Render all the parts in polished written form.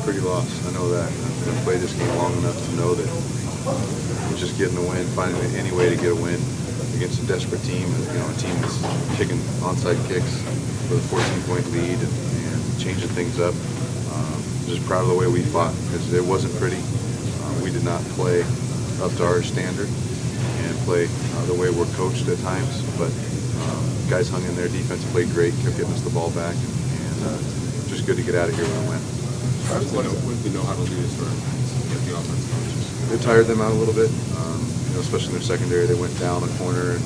pretty lost. I know that. I've played this game long enough to know that we're just getting a win, finding any way to get a win against a desperate team, a team that's kicking onside kicks with a 14-point lead and changing things up. Just proud of the way we fought because it wasn't pretty. We did not play up to our standard and play the way we're coached at times, but guys hung in there. Defense played great, kept getting us the ball back, and just good to get out of here with a win. What do they know how to do this for the offense coaches? It tired them out a little bit, especially in their secondary. They went down a corner and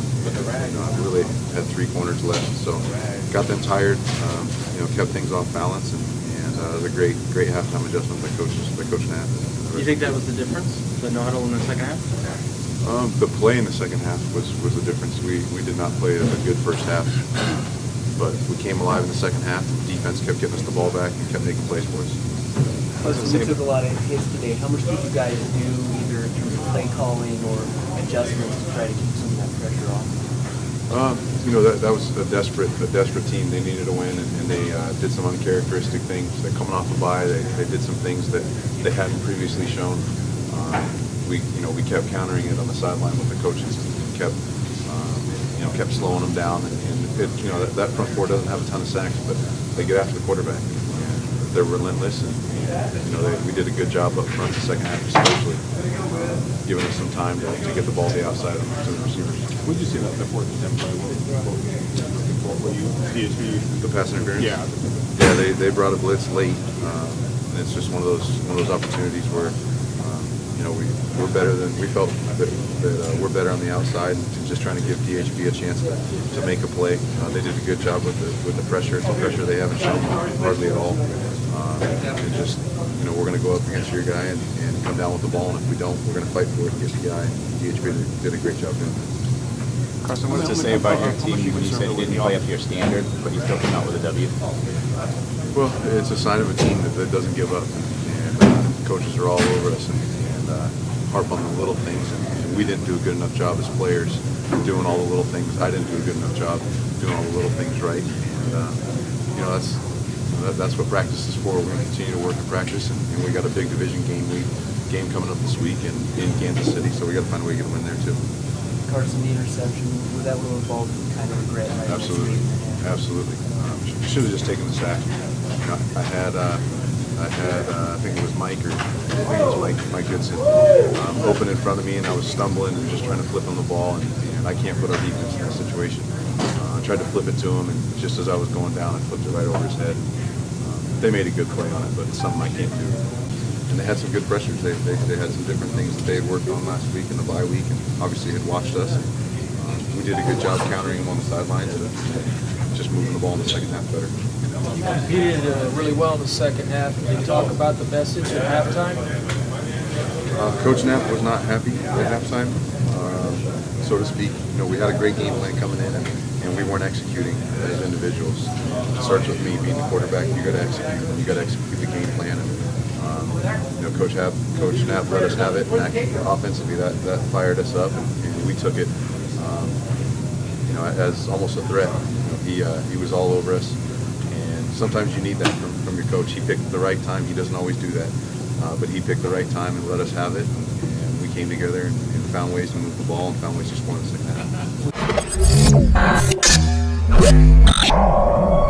really had 3 corners left, so got them tired. Kept things off balance, and it was a great halftime adjustment by Coach Knapp. You think that was the difference, the no-huddle in the second half? The play in the second half was the difference. We did not play a good first half, but we came alive in the second half. The defense kept getting us the ball back and kept making plays for us. Carson, we took a lot of hits today. How much did you guys do, either in terms of play calling or adjustments, to try to keep some of that pressure off? That was a desperate team. They needed a win, and they did some uncharacteristic things. They're coming off a bye. They did some things that they hadn't previously shown. We kept countering it on the sideline with the coaches. Kept slowing them down, and that front four doesn't have a ton of sacks, but they get after the quarterback. They're relentless, and we did a good job up front in the second half, especially giving us some time to get the ball to the outside of the receivers. Would you say that the fourth attempt play were you DHB? The pass interference? Yeah. Yeah, they brought a blitz late, and it's just one of those opportunities where we're better than we felt that we're better on the outside, and just trying to give DHB a chance to make a play. They did a good job with the pressure. It's a pressure they haven't shown hardly at all. And just we're going to go up against your guy and come down with the ball, and if we don't, we're going to fight for it against the guy. DHB did a great job doing that. Carson, what does it say about your team when you said you didn't play up to your standard, but you still came out with a W? Well, it's a sign of a team that doesn't give up, and coaches are all over us and harp on the little things, and we didn't do a good enough job as players doing all the little things. I didn't do a good enough job doing all the little things right, and that's what practice is for. We're going to continue to work in practice, and we got a big division game coming up this week in Kansas City, so we got to find a way to get a win there too. Carson, the interception, was that will involve kind of regret? Right? Absolutely. Should have just taken the sack. I had I think it was Mike Goodson open in front of me, and I was stumbling and just trying to flip on the ball, and I can't put our defense in that situation. I tried to flip it to him, and just as I was going down, I flipped it right over his head. They made a good play on it, but it's something I can't do. And they had some good pressures. They had some different things that they had worked on last week in the bye week, and obviously had watched us. We did a good job countering them on the sidelines and just moving the ball in the second half better. You competed really well in the second half. Can you talk about the message at halftime? Coach Knapp was not happy at halftime, so to speak. We had a great game plan coming in, and we weren't executing as individuals. It starts with me being the quarterback. You got to execute. You got to execute the game plan. And, Coach Knapp let us have it, and offensively that fired us up, and we took it, as almost a threat. He was all over us, and sometimes you need that from your coach. He picked the right time. He doesn't always do that, but he picked the right time and let us have it, and we came together and found ways to move the ball and found ways to score in the second half.